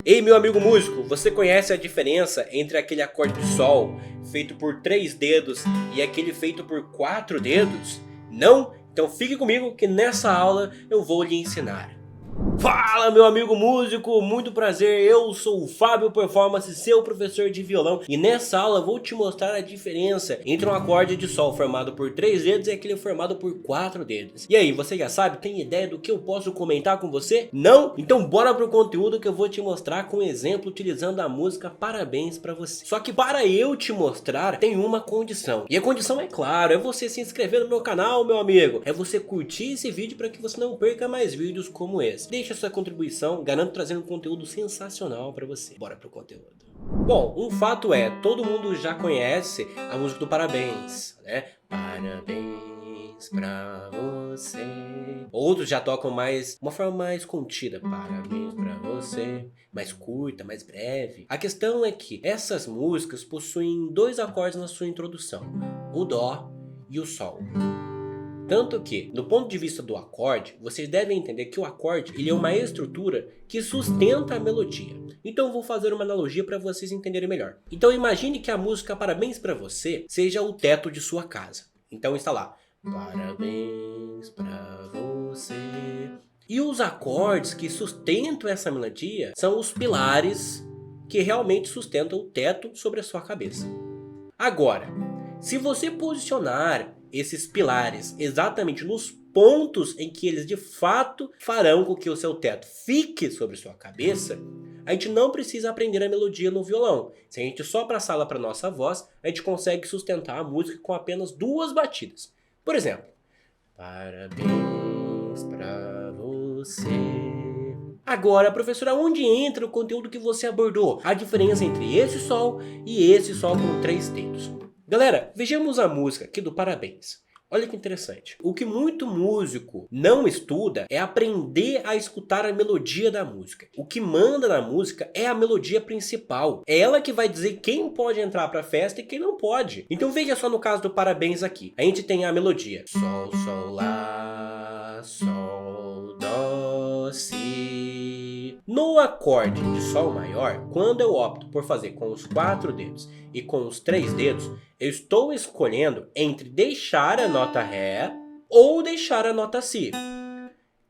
Ei, meu amigo músico, você conhece a diferença entre aquele acorde de sol feito por 3 dedos e aquele feito por 4 dedos? Não? Então fique comigo que nessa aula eu vou lhe ensinar. Fala, meu amigo músico, muito prazer, eu sou o Fábio Performance, seu professor de violão, e nessa aula eu vou te mostrar a diferença entre um acorde de sol formado por 3 dedos e aquele formado por 4 dedos. E aí, você já sabe, tem ideia do que eu posso comentar com você? Não? Então bora pro conteúdo que eu vou te mostrar com um exemplo utilizando a música Parabéns pra você. Só que para eu te mostrar, tem uma condição. E a condição é claro, é você se inscrever no meu canal, meu amigo. É você curtir esse vídeo para que você não perca mais vídeos como esse. Deixa sua contribuição, garanto trazendo um conteúdo sensacional para você. Bora pro conteúdo. Bom, um fato é, todo mundo já conhece a música do Parabéns, né? Parabéns pra você. Outros já tocam uma forma mais contida. Parabéns pra você. Mais curta, mais breve. A questão é que essas músicas possuem 2 acordes na sua introdução. O Dó e o Sol. Tanto que, do ponto de vista do acorde, vocês devem entender que o acorde ele é uma estrutura que sustenta a melodia. Então eu vou fazer uma analogia para vocês entenderem melhor. Então imagine que a música Parabéns pra você seja o teto de sua casa. Então está lá, parabéns pra você. E os acordes que sustentam essa melodia são os pilares que realmente sustentam o teto sobre a sua cabeça. Agora, se você posicionar esses pilares exatamente nos pontos em que eles de fato farão com que o seu teto fique sobre sua cabeça, a gente não precisa aprender a melodia no violão. Se a gente só passá-la para nossa voz, a gente consegue sustentar a música com apenas 2 batidas. Por exemplo, parabéns pra você. Agora, professora, onde entra o conteúdo que você abordou? A diferença entre esse sol e esse sol com 3 dedos. Galera, vejamos a música aqui do Parabéns. Olha que interessante. O que muito músico não estuda é aprender a escutar a melodia da música. O que manda na música é a melodia principal. É ela que vai dizer quem pode entrar para a festa e quem não pode. Então veja só no caso do Parabéns aqui. A gente tem a melodia. Sol, sol, lá, sol, dó, si. No acorde de sol maior, quando eu opto por fazer com os 4 dedos e com os 3 dedos, eu estou escolhendo entre deixar a nota Ré ou deixar a nota Si.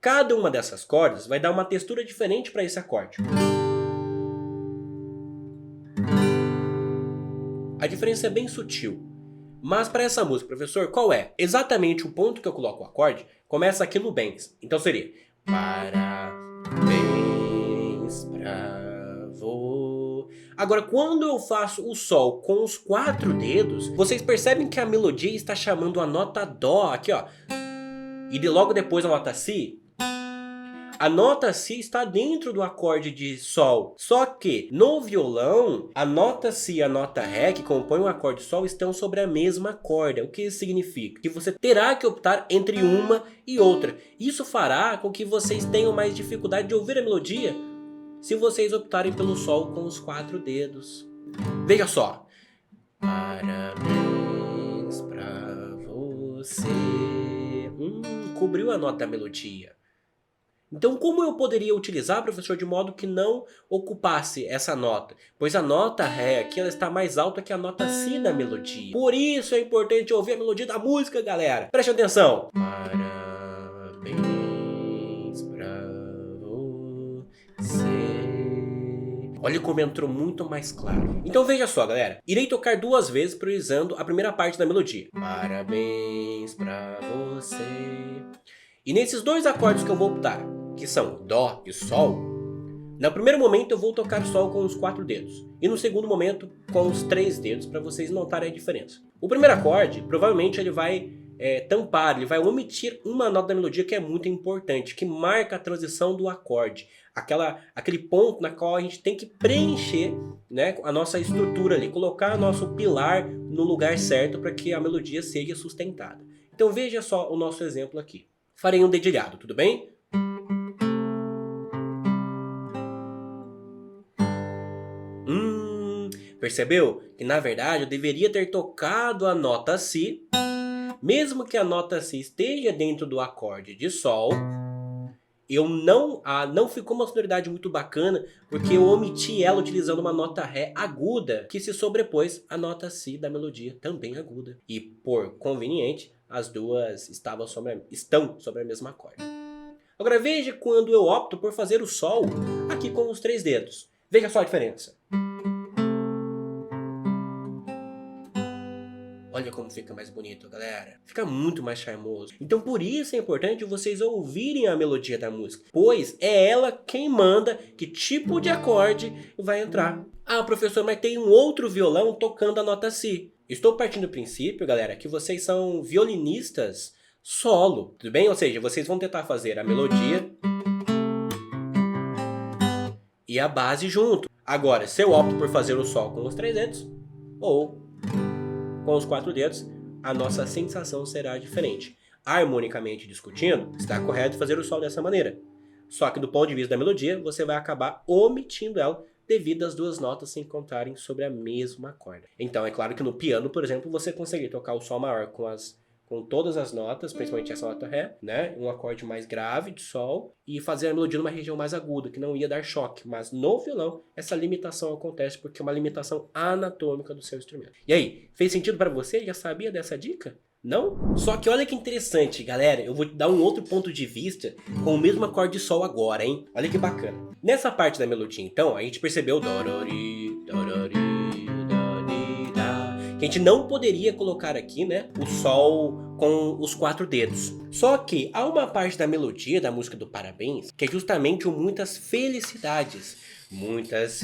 Cada uma dessas cordas vai dar uma textura diferente para esse acorde. A diferença é bem sutil. Mas para essa música, professor, qual é? Exatamente o ponto que eu coloco o acorde começa aqui no bens. Então seria parabéns pra você. Agora, quando eu faço o sol com os 4 dedos, vocês percebem que a melodia está chamando a nota Dó aqui, ó. E logo depois a nota Si. A nota Si está dentro do acorde de Sol. Só que no violão, a nota Si e a nota Ré, que compõem o acorde Sol, estão sobre a mesma corda. O que isso significa? Que você terá que optar entre uma e outra. Isso fará com que vocês tenham mais dificuldade de ouvir a melodia se vocês optarem pelo Sol com os 4 dedos. Veja só. Parabéns pra você. Cobriu a nota da melodia. Então como eu poderia utilizar, professor, de modo que não ocupasse essa nota? Pois a nota Ré aqui ela está mais alta que a nota Si da melodia. Por isso é importante ouvir a melodia da música, galera. Preste atenção. Parabéns pra você. Olha como entrou muito mais claro. Então veja só, galera. Irei tocar 2 vezes priorizando a primeira parte da melodia. Parabéns pra você. E nesses 2 acordes que eu vou optar, que são Dó e Sol, no primeiro momento eu vou tocar Sol com os 4 dedos. E no segundo momento com os 3 dedos, para vocês notarem a diferença. O primeiro acorde, provavelmente ele vai tampar, ele vai omitir uma nota da melodia que é muito importante, que marca a transição do acorde. Aquele ponto na qual a gente tem que preencher, né, a nossa estrutura ali, colocar nosso pilar no lugar certo para que a melodia seja sustentada. Então veja só o nosso exemplo aqui. Farei um dedilhado, tudo bem? Percebeu? Que na verdade eu deveria ter tocado a nota Si, mesmo que a nota Si esteja dentro do acorde de Sol, não ficou uma sonoridade muito bacana, porque eu omiti ela utilizando uma nota Ré aguda, que se sobrepôs à nota Si da melodia, também aguda. E por conveniente, as duas estão sobre a mesma corda. Agora veja quando eu opto por fazer o Sol aqui com os 3 dedos. Veja só a diferença. Olha como fica mais bonito, galera. Fica muito mais charmoso. Então por isso é importante vocês ouvirem a melodia da música, pois é ela quem manda que tipo de acorde vai entrar. Ah, professor, mas tem um outro violão tocando a nota Si. Estou partindo do princípio, galera, que vocês são violinistas solo, tudo bem? Ou seja, vocês vão tentar fazer a melodia e a base junto. Agora, se eu opto por fazer o Sol com os 3 dedos, ou com os 4 dedos, a nossa sensação será diferente. Harmonicamente discutindo, está correto fazer o Sol dessa maneira. Só que do ponto de vista da melodia, você vai acabar omitindo ela devido às duas notas se encontrarem sobre a mesma corda. Então é claro que no piano, por exemplo, você consegue tocar o Sol maior com todas as notas, principalmente essa nota Ré, né? Um acorde mais grave de Sol e fazer a melodia numa região mais aguda, que não ia dar choque. Mas no violão, essa limitação acontece porque é uma limitação anatômica do seu instrumento. E aí, fez sentido para você? Já sabia dessa dica? Não? Só que olha que interessante, galera. Eu vou te dar um outro ponto de vista com o mesmo acorde de Sol agora, hein? Olha que bacana. Nessa parte da melodia, então, a gente percebeu dorori, dorori, que a gente não poderia colocar aqui, né, o Sol com os 4 dedos. Só que há uma parte da melodia da música do Parabéns que é justamente o muitas felicidades. Muitas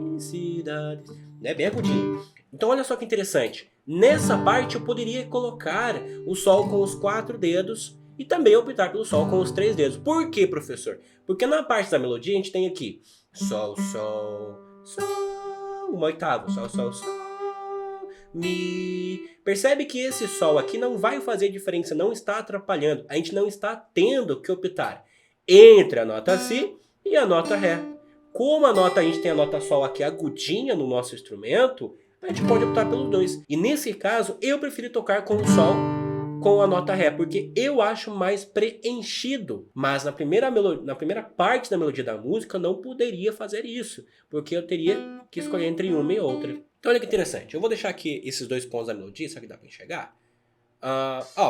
felicidades. Né, bem agudinho. Então olha só que interessante. Nessa parte eu poderia colocar o Sol com os 4 dedos e também optar pelo Sol com os 3 dedos. Por quê, professor? Porque na parte da melodia a gente tem aqui Sol, Sol, Sol, uma oitava, Sol, Sol, Sol, Mi. Percebe que esse Sol aqui não vai fazer diferença, não está atrapalhando. A gente não está tendo que optar entre a nota Si e a nota Ré. Como a gente tem a nota Sol aqui agudinha no nosso instrumento, a gente pode optar pelos dois. E nesse caso, eu preferi tocar com o Sol com a nota Ré, porque eu acho mais preenchido. Mas na primeira parte da melodia da música, eu não poderia fazer isso, porque eu teria que escolher entre uma e outra. Então olha que interessante, eu vou deixar aqui esses 2 pontos da melodia, será que dá pra enxergar?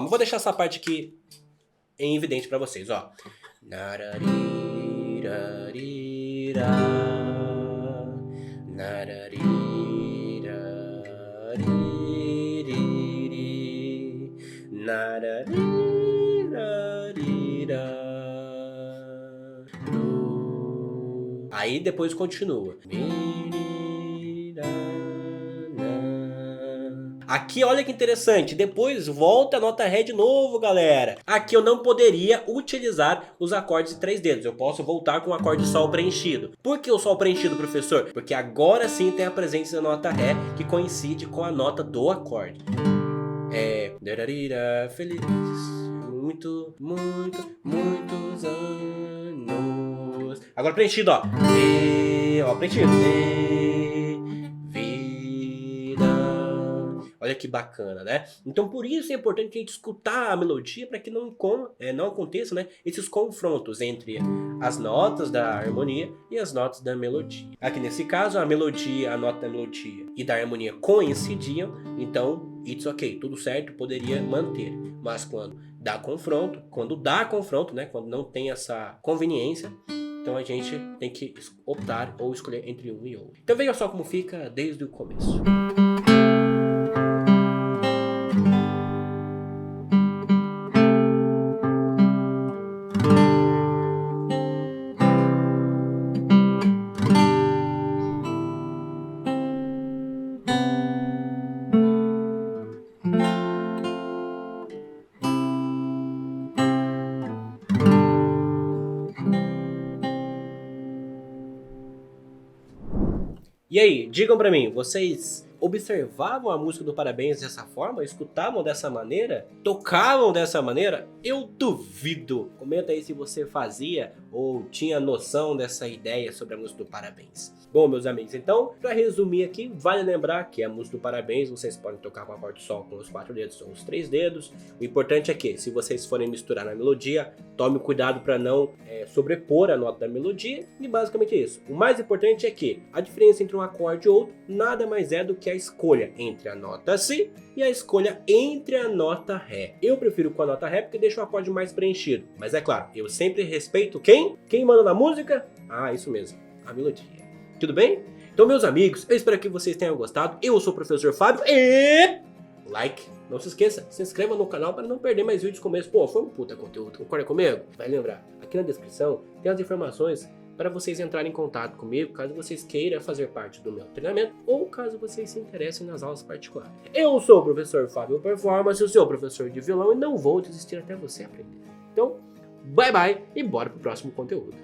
Vou deixar essa parte aqui em evidente pra vocês, ó. Aí depois continua. Aqui olha que interessante, depois volta a nota Ré de novo, galera. Aqui eu não poderia utilizar os acordes de 3 dedos, eu posso voltar com o acorde Sol preenchido. Por que o Sol preenchido, professor? Porque agora sim tem a presença da nota Ré que coincide com a nota do acorde. Feliz, muitos anos. Agora preenchido, ó. Preenchido. Olha que bacana, né? Então por isso é importante a gente escutar a melodia para que não aconteça, né, esses confrontos entre as notas da harmonia e as notas da melodia. Aqui nesse caso a nota da melodia e da harmonia coincidiam, então it's ok, tudo certo, poderia manter. Mas quando dá confronto, né, quando não tem essa conveniência, então a gente tem que optar ou escolher entre um e outro. Então veja só como fica desde o começo. E aí, digam pra mim, vocês observavam a música do Parabéns dessa forma? Escutavam dessa maneira? Tocavam dessa maneira? Eu duvido! Comenta aí se você fazia ou tinha noção dessa ideia sobre a música do Parabéns. Bom, meus amigos, então, para resumir aqui, vale lembrar que a música do Parabéns vocês podem tocar com acorde de Sol com os 4 dedos ou os 3 dedos. O importante é que, se vocês forem misturar na melodia, tome cuidado para não sobrepor a nota da melodia, e basicamente é isso. O mais importante é que a diferença entre um acorde e outro nada mais é do que a escolha entre a nota Si e a escolha entre a nota Ré. Eu prefiro com a nota Ré porque deixa o acorde mais preenchido, mas é claro, eu sempre respeito quem? Quem manda na música? Ah, isso mesmo, a melodia. Tudo bem? Então, meus amigos, eu espero que vocês tenham gostado. Eu sou o professor Fábio e... like. Não se esqueça, se inscreva no canal para não perder mais vídeos como esse. Pô, foi um puta conteúdo, concorda comigo? Vai lembrar, aqui na descrição tem as informações para vocês entrarem em contato comigo, caso vocês queiram fazer parte do meu treinamento ou caso vocês se interessem nas aulas particulares. Eu sou o professor Fábio Performance, o seu professor de violão, e não vou desistir até você aprender. Então, bye bye e bora pro próximo conteúdo.